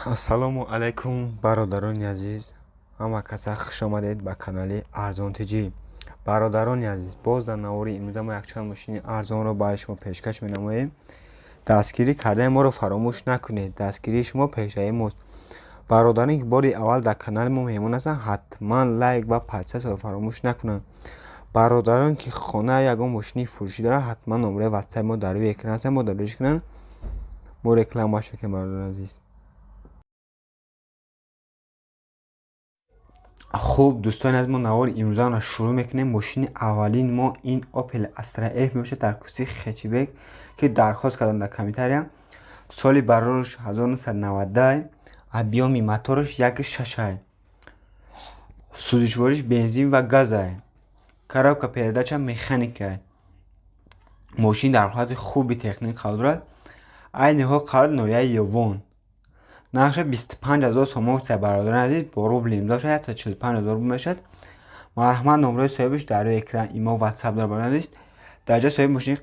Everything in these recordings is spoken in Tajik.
ассалому алайкум бародарони азиз, ҳама каса хуш омадед ба канали Арзон Тиҷи. Бародарони азиз, боз дар навори имрӯза мо якчанд мошини арзонро барои шумо пешкаш менамоем. дастгирӣ кардаи моро фаромӯш накунед. дастгирии шумо пешраи мост. бародароне ки бори аввал дар канали мо меҳмон ҳастанд, ҳатман лайк ва подписатсияро фаромӯш накунанд. бародароне ки хона ягон мошини фурӯшӣ доранд, ҳатман номераи ватсапи мо дар рӯи экран аст, модор рӯиш кунанд. мо рекламаш мекунем. бародарони азиз, хуб дӯстони аз мо навори имрӯзаро шурӯъ мекунем. мошини аввалин мо ин Opel Astra F мебошад дар кӯси хечибек ки дархост кардам дар комментария. соли барораш 1990, объёми мотораш 1.6, сӯзишвориш бензин ва газ, коробка передача механика. мошин дар ҳолати хуби техник қарор дорад. айни ҳол қарор нояи ёвон. нақша 25000 сомон ст. бародарони азиз, бо рубли имзо шуд 45000 мешад. марҳамат номерои соҳибаш дар рӯи экран имо ватсап дорад. бародарони азиз, дар ҷо соҳиби мошин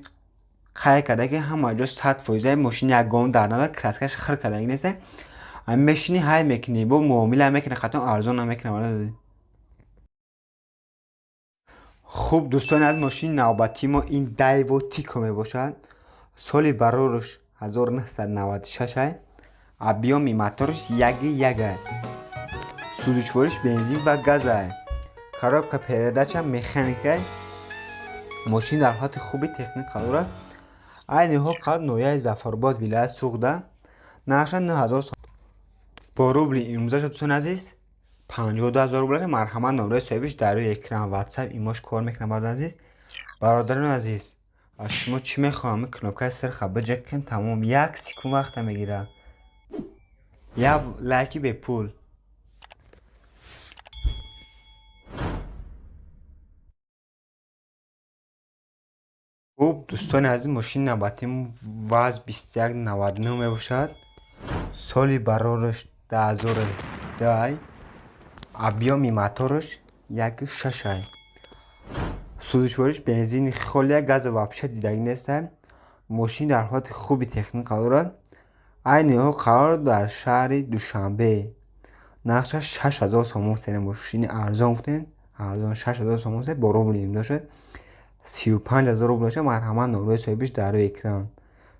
қайд карда ки ҳама ҷо 100% мошин ягон дар надорад, краскаш хир кардаги нест. мешини ҳай мекунӣ, бо муомила мекунӣ, хатто арзон мекунӣ. хуб дӯстони аз мошини навбатии мо ин Daewoo Tico мебошад. соли барораш 1996, объёми мотораш 1.1, сӯзишвориш бензин ва газ, коробка передача механика. мошин дар ҳолати хуби техник қарор дорад. айни ҳол қарор нояи Зафаробод вилоят Суғда. нақша 9000 сом. бо рубли имрӯзаша дӯстони азиз 52000 рубл. марҳамат номерои соҳибаш дар рӯи экран ватсап имош кор мекунад. бародарони азиз, бародарони азиз, аз шумо чӣ мехоҳам? кнопкаи сирха биҷиқин, тамом 1 секунд вақта мегирад. я лайки бепул. хуб дӯстони азиз, мошини навбатии ВАЗ 2199 мебошад. соли барораш 2002, объёми мотораш 1.6, сӯзишвориш бензини холия, гази вообще дидаги нест. мошин дар ҳолати хуби техник қарор дорад. айни ҳол қарор дар шаҳри Душанбе. нақша 6000 сомон ст. мошини арзон гуфтем, арзон 6000 сомон ст. бо рубли имзо шуд 35000 рубл мешад. марҳамат номерои соҳибаш дар рӯи экран.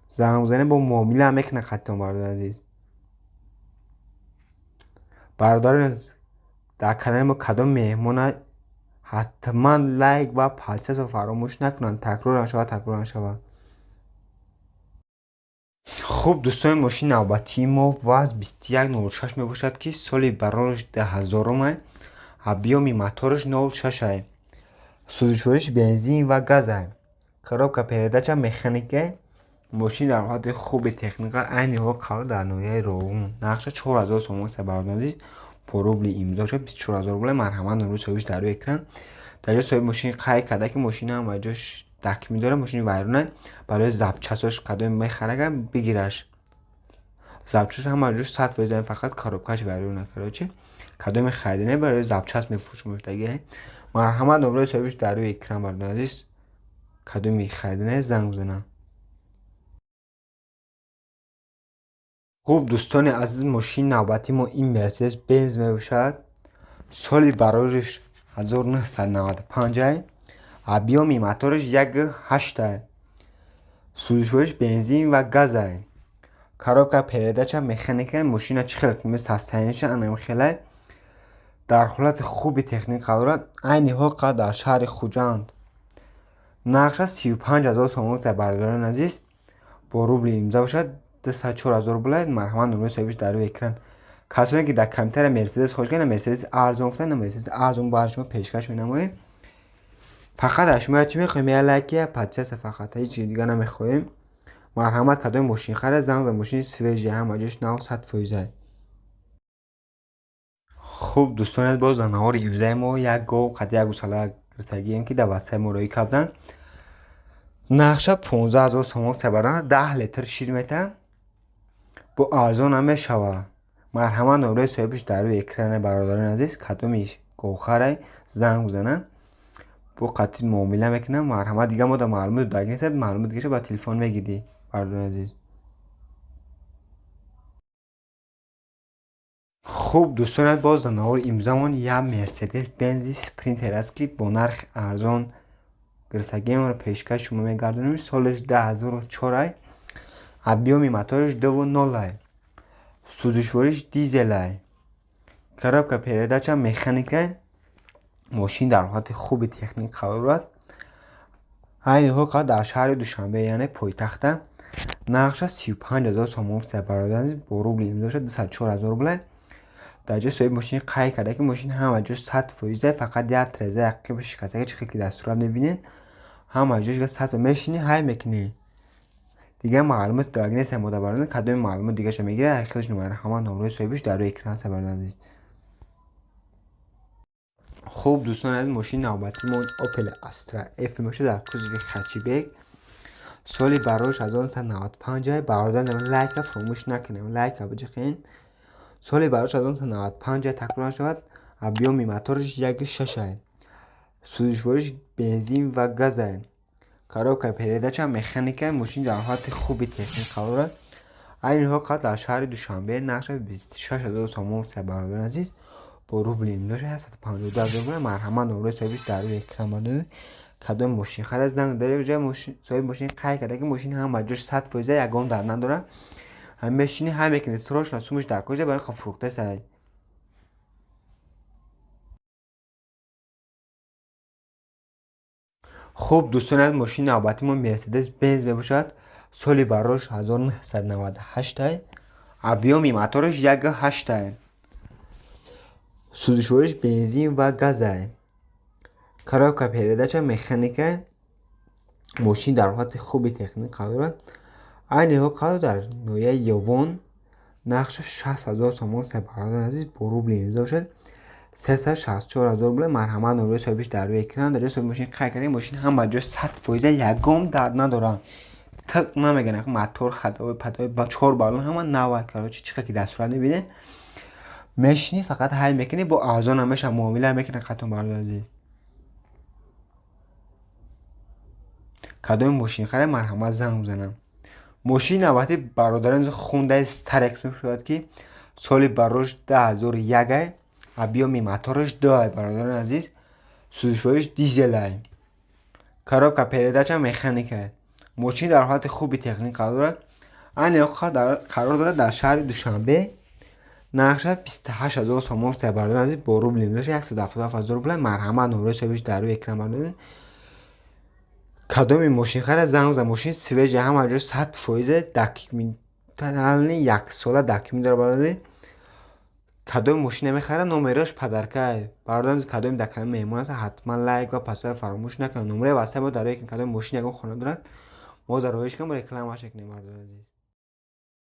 занг бизанед, бо муомила мекунад. хаттон бародарони азиз, бародарони азиз, дар канали мо кадом меҳмона ҳатман лайк ва подписатсияро фаромӯш накунанд. такрор нашавад. хуб дӯстони, мошини навбатии мо ВАЗ 2106 мебошад ки соли барораш 2000, объёми мотораш 0.6, сӯзишвориш бензин ва газ, коробка передача механика. мошин дар ҳолати хуби техника, айни ҳол қарор дар ноҳияи Ровун. нақша 4000 сомон ст. бародарони азиз, бо рубли имзо шуд 24000 рубл. марҳамат номерои соҳибаш дар рӯи экран. дар ҷо соҳиби мошин қайд карда ки мошина ҳама ҷош дакми дорад, мошини вайрона. барои запчасташ кадоме мехарага бигираш. запчаст ҳама ҷош 100%, фақат коробкаш вайрона. короче кадоме харидане барои запчаст мефурӯшам гуфтаги. марҳамат номерои соҳибаш дар рӯи экран. бародарони азиз, кадоме харидане занг бизанам. хуб дӯстони азиз, мошини навбатии мо ин Mercedes Benz мебошад. соли барораш 1995, объёми мотораш 1.8, сӯзишвориш бензин ва газ, коробка передача механика. мошина чӣ хел мис состояниеша анамхела дар ҳолати хуби техник қарор дорад. айни ҳол қарор дар шаҳри Хуҷанд. нақша 35000 сомон ст. бародарони азиз, бо рубли имзо бошад 204000 рубл. марҳамат номерои соҳибаш дар рӯи экран. касоне ки дар комментария Mercedes хоҳиш карданд, Mercedes арзон гуфтанд, Mercedes арзон барои шумо пешкаш менамоем. фақат аз шумо чӣ мехоҳем? я лайки, я подписатсия, фақат ҳеҷ чизи дигар намехоҳем. марҳамат, кадоме мошин харид, занг бизанед. мошини свежи, ҳама ҷош нав 100%. хуб дӯстони, боз дар наҳори имрӯзаи мо як гов қадди як гӯсала гирифтагием ки дар ватсапи мо роӣ карданд. нақша 15000 сомон ст. бародарон, 10 литр шир метаҳад, бо арзон ҳам мешавад. марҳамат номерои соҳибаш дар рӯи экране. бародарони азиз, кадоми говхарай занг бизананд, бо қаттӣ муомила мекунам. марҳамат, дигар мо дар маълумот додаги нест, маълумот дигарша ба телефон мегирӣ. бародарони азиз. خب دوستان باز در نهار امزامان یا مرسدس بنز سپرینتر است که با نرخ ارزان گرفتگی ما رو پیشکش شما میگردونیم. سالش 2004 ابیومی موتورش 2.0 سوزشوارش دیزل коробка передача механика ماشین در حالت خوب تکنیک قرار دارد. این حقیقت در شهر دوشنبه یعنی پایتخت نقشه 35,000 سوم برادر با روبل امضا شد 204,000 روبل. در جای صاحب ماشین قای کرده که ماشین همه جاش 100% فقط یک ترزه عقب شکسته که خیلی دستورات میبینین همه جاش 100 میشینی های میکنی دیگه معلومات داغ نیست هم برادر کدوم معلومات دیگه شو میگیره حقیقتش نمره همه نمره صاحبش در روی اکران برادر. خوب دوستان از ماشین نوبتیمون اوپل استرا اف میشه در کوزوی خچیبک سالی براش 1995 برادر لایک فراموش نکنیم لایک بجخین سالی براش 1995 تقریبا شود ابیومی موتورش 1.6 سوزشوارش بنزین و گاز коробка передача مکانیک ماشین در حالت خوبی تکنیک قرار دارد. این حقیقت در شهر دوشنبه نقشه 26,000 سوم برادر عزیز با روبل امضا شده 152,000 مرحمت نمره صاحبش در روی اکران برده کدوم ماشین خرید زنگ در جای ماشین صاحب ماشین قای کرده که ماشین هم جاش 100% یگام در نداره هم ماشین هم یک استراش نسومش در کجا برای فروخته سر. خوب دوستان از ماشین نوبتیمون مرسدس بنز باشد سالی براش 1998 ابیومی موتورش 1.8 سوزشوارش بنزین و گاز коробка передача مکانیک ماشین در حالت خوبی تکنیک قرار دارد. این حقیقت در نوع یوون نقش 60,000 سوم برادر عزیز با روبل امضا شد 364,000 روبل مرحمت نمره صاحبش در روی اکران در صاحب ماشین قای کرده ماشین هم با جاش 100% یگام در ندارن تق نمیگن موتور خدا پدای با 4 بالون هم 90 کرده چی که دستورات میبینه ماشین فقط های میکنه با اعضا همش معامله میکنه خطون برادر عزیز. کدوم ماشین خره مرحمت زنگ بزنم ماشین نوبتی برادران خونده استرکس میشود که سالی براش 2001 ابیومی موتورش 2 برادران عزیز سوزشوارش دیزل коробка передача مکانیک ماشین در حالت خوبی تکنیک قرار دارد. این قرار دارد در شهر دوشنبه نقشه 28,000 سوم برادران عزیز با روبل امضا شده 177,000 روبل مرحمت نمره صاحبش در روی اکران برده کدوم ماشین خرید زنگ ماشین سویج هم جاش 100% دقیق میتونه یک سال دقیق میداره برادر کدوم ماشین میخره نمرش پدرکای برادر کدوم دکان میمون است حتما لایک و پاسای فراموش نکنید نمره واسه ما داره که کدوم ماشین یگان خونه دارن ما در رویش کنم رکلام واش کنیم برادر عزیز.